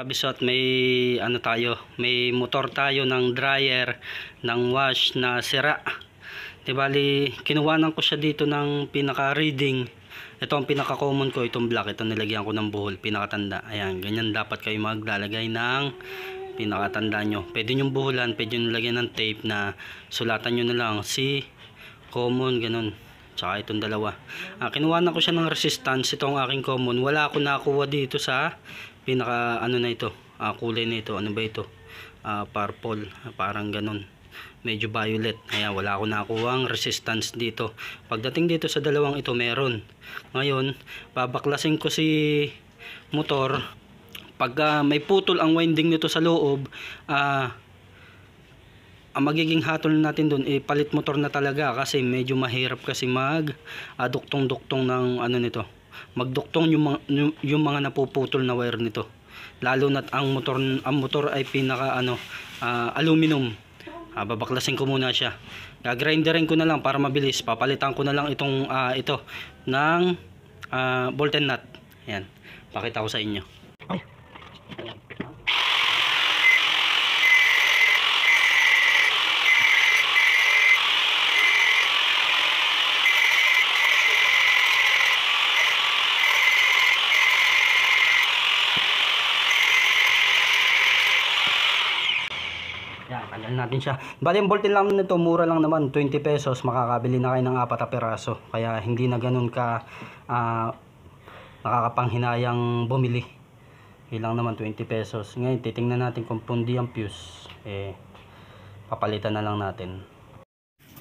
Kabisot, may ano tayo, may motor tayo ng dryer ng wash na sira. Di bali, kinuwanan ko siya dito ng pinaka reading. Ito ang pinaka common ko, itong black, ito nilagyan ko ng buhol, pinakatanda. Ayan, ganyan dapat kayo maglalagay ng pinakatanda nyo. Pwede nyo buhulan, pwede nyo lagyan ng tape na sulatan nyo na lang si common, ganun. Tsaka itong dalawa. Kinuwanan ko siya ng resistance, ito ang aking common. Wala ako nakuha dito sa pinaka ano na ito, kulay na ito. Ano ba ito? Purple, parang ganun, medyo violet. Kaya wala ako nakuhang resistance dito. Pagdating dito sa dalawang ito meron. Ngayon babaklasin ko si motor. Pag may putol ang winding nito sa loob, ang magiging hatol natin doon, palit motor na talaga, kasi medyo mahirap kasi mag duktong-duktong ng ano nito, magduktong yung mga napuputol na wire nito, lalo na't ang motor ay pinaka aluminum. Babaklasin ko muna siya, gagrinderin ko na lang para mabilis. Papalitan ko na lang itong ito ng bolt and nut. Ayan, pakita ko sa inyo. Yan, tanggalin natin siya. Bali, yung bolt lang nito, mura lang naman, 20 pesos. Makakabili na kayo ng 4 na peraso. Kaya hindi na ganun ka nakakapanghinayang bumili. Ilang naman, 20 pesos. Ngayon, titingnan natin kung pundi ang fuse. Papalitan na lang natin.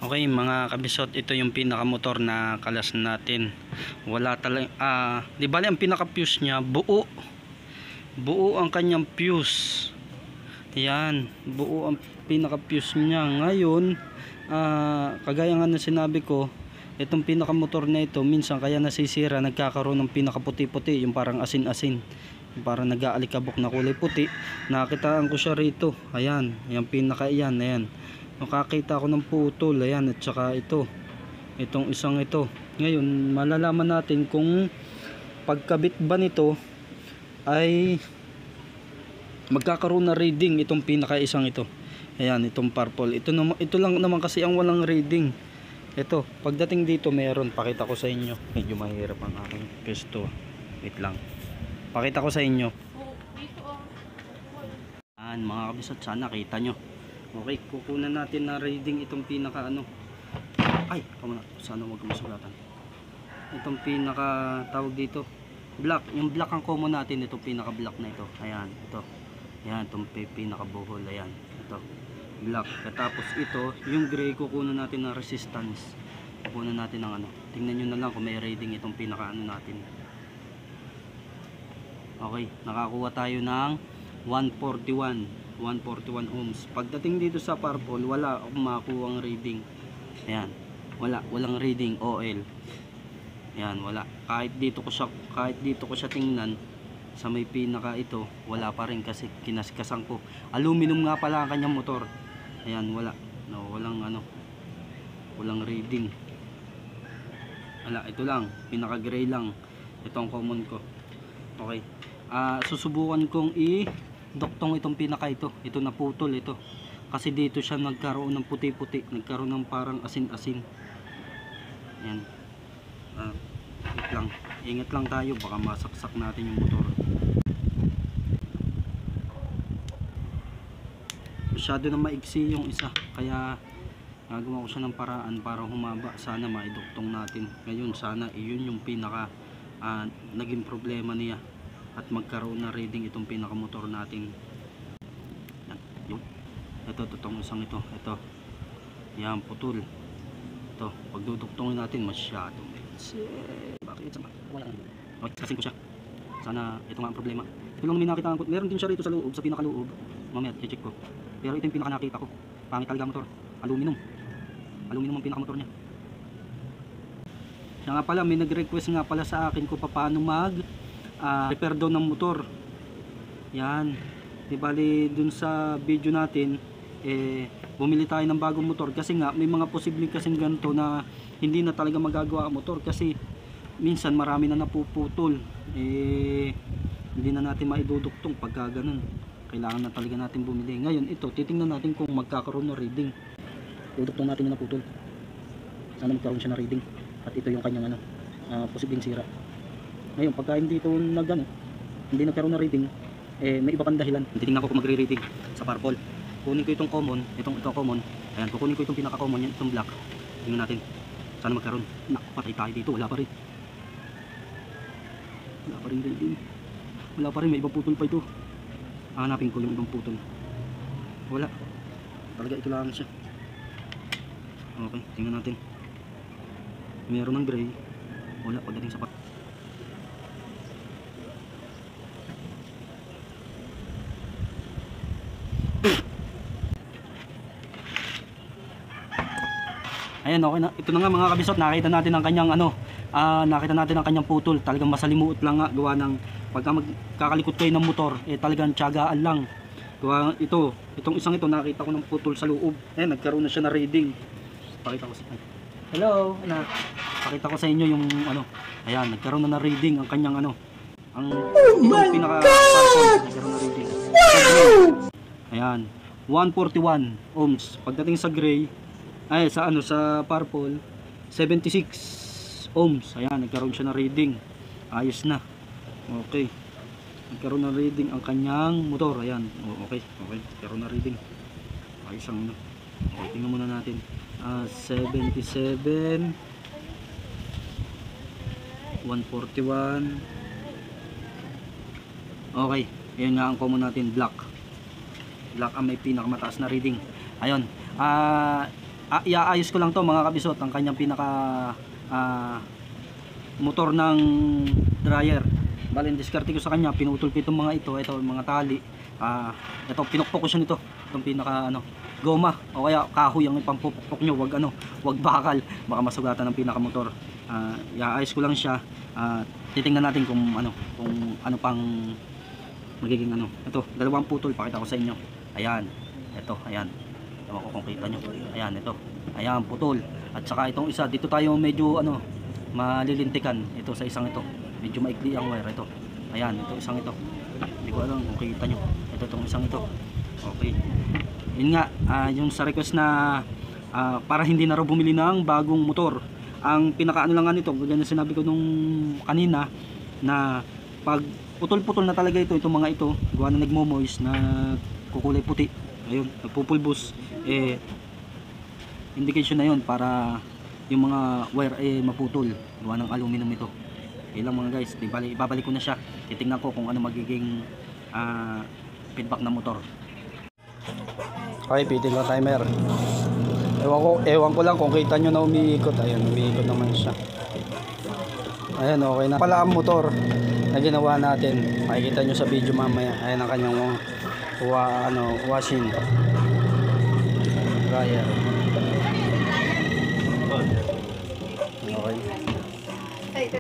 Okay, mga kabisot, ito yung pinakamotor na kalas natin. Wala talaga, di bali, ang pinaka-fuse niya, buo ang kanyang fuse. Yan, buo ang pinaka-fuse niya. Ngayon, kagaya nga na sinabi ko, itong pinaka-motor na ito, minsan kaya nasisira, nagkakaroon ng pinaka-puti-puti, yung parang asin-asin, yung parang nag-aalikabok na kulay puti. Nakitaan ko siya rito. Ayan, yung pinaka-iyan, ayan. Makakita ako ng putol, ayan, at saka itong isang ito. Ngayon, malalaman natin kung pagkabit ba nito ay magkakaroon na reading itong pinaka-isang ito. Ayan, itong purple. Ito lang naman kasi ang walang reading. Ito, pagdating dito meron. Pakita ko sa inyo. Medyo mahirap ang aking pesto. Wait lang. Pakita ko sa inyo. Ayan, mga kabisat, sana kita nyo. Okay, kukunan natin na reading itong pinaka ay, sana huwag masulatan. Itong pinaka tawag dito, black. Yung black ang common natin, itong pinaka black na ito. Ayan, ito. Ayan, itong pinaka-buhol. Ayan, ito, black. Tapos ito, yung gray, kukunan natin ng resistance. Kukunan natin ng tingnan nyo na lang kung may reading itong pinaka natin. Okay, nakakuha tayo ng 141 ohms. Pagdating dito sa purple, wala akong makuha ang reading. Ayan, walang reading OL. Ayan, wala. Kahit dito ko siya tingnan sa may pinaka ito, wala pa rin kasi kinaskasan ko. Aluminum nga pala ang kanyang motor. Ayan, wala. No, walang reading. Wala, ito lang, pinaka gray lang. Ito ang common ko. Okay. Susubukan kong i-duktong itong pinaka ito. Ito naputol ito. Kasi dito siya nagkaroon ng puti-puti, nagkaroon ng parang asin-asin. Ayan. Wait lang. Ingat lang tayo, baka masaksak natin yung motor. Masyado na maigsi yung isa, kaya nagawa ko siya ng paraan para humaba. Sana maiduktong natin. Ngayon, sana iyon yung pinaka naging problema niya, at magkaroon na reading itong pinaka motor natin. Yan. Ito, itong isang ito. Yan, putol. Ito, pagduduktongin natin, masyado bakit sama? Kasin ko siya. Sana ito nga ang problema. Ito lang may nakita ko. Meron din siya rito sa loob, sa pinaka-loob. Mamaya i-check ko. Pero ito yung pinaka nakita ko. Pangit talaga motor. Aluminum ang pinaka motor niya. Siya nga pala, may nag-request nga pala sa akin kung paano repair daw ng motor. Yan. Di bali dun sa video natin, bumili tayo ng bagong motor, kasi nga may mga posibleng kasing ganito na hindi na talaga magagawa ang motor kasi minsan marami na napuputol. hindi na natin maiduduktong pagka ganun. Kailangan na talaga natin bumili. Ngayon ito, titingnan natin kung magkakaroon ng reading. Duduktong natin yung naputol. Sana magkaroon siya ng reading. At ito yung kanyang posibleng sira. Ngayon pagka hindi ito hindi nagkaroon ng reading, may iba pang dahilan. Titingnan ko kung magre-reading sa purple. Kunin ko itong common, itong common. Ayan, kukunin ko itong pinaka-common, itong black. Tingnan natin. Sana magkaroon. Patay tayo dito, wala pa rin. Wala pa rin reading. Wala pa rin, may ibang putol pa ito. Hanapin ko yung ibang putol. Wala. Talaga ito lang siya. Okay, tingnan natin. Meron ng gray. Wala pagdating sa Ayan, okay na. Ito na nga mga kabisot, nakita natin ang kanyang nakita natin ang kanyang putol. Talagang masalimuot lang nga gawa ng pagka magkakalikot kayo ng motor, talagang tiyagaan lang. Gawa itong isang ito nakita ko ng putol sa loob. Ayan, nagkaroon na siya na reading. Pakita ko sa inyo. Hello, anak. Pakita ko sa inyo yung Ayan, nagkaroon na reading ang kanyang ang itong pinaka nagkaroon na reading. Ayan, 141 ohms. Pagdating sa gray, sa purple 76 ohms. Ayan, nagkaroon siya ng reading. Ayos na. Okay. Nagkaroon ng reading ang kanyang motor. Ayan. Okay. Nagkaroon ng reading. Ayos ang Okay, tingnan muna natin. 77 141. Okay. Ayan nga ang common natin, black ang may pinakamataas na reading. Ayun. Iaayos ko lang to mga kabisot, ang kanyang pinaka motor ng dryer. Bali, diskarte ko sa kanya, pinutol ko itong mga ito mga tali. Ito pinukpok ko siya nito, itong pinaka goma o kaya kahoy ang pampupukpok nyo, wag bakal, baka masugatan ng pinaka motor. Iaayos ko lang siya. Titingnan natin kung ano pang magiging ito, dalawang putol, pakita ko sa inyo. Ayan, ito, ayan. Ewan ko kung kita nyo. Ayan, ito. Ayan, putol. At saka itong isa, dito tayo medyo malilintikan. Ito sa isang ito. Medyo maikli ang wire ito. Ayan, ito isang ito. Hindi ko alam kung kita nyo. Ito itong isang ito. Okay. Yun nga, yung sa request na para hindi na raw bumili ng bagong motor. Ang pinakaano lang nga nito, ganyan sinabi ko nung kanina, na pag putol-putol na talaga itong mga ito, gawa na nagmo-moist na kukulay puti. Ayun, nagpupulbos, indication na yun para yung mga wire maputol, gawa ng aluminum ito. Lang mga guys, ibabalik ko na siya. Titingnan ko kung ano magiging feedback ng motor. Okay, pitin ko timer. Ewan ko lang kung kita nyo na umiikot. Ayun, umiikot naman siya. Ayun, okay na pala ang motor na ginawa natin. Makikita nyo sa video mamaya. Ayun ang kanyang washing dryer.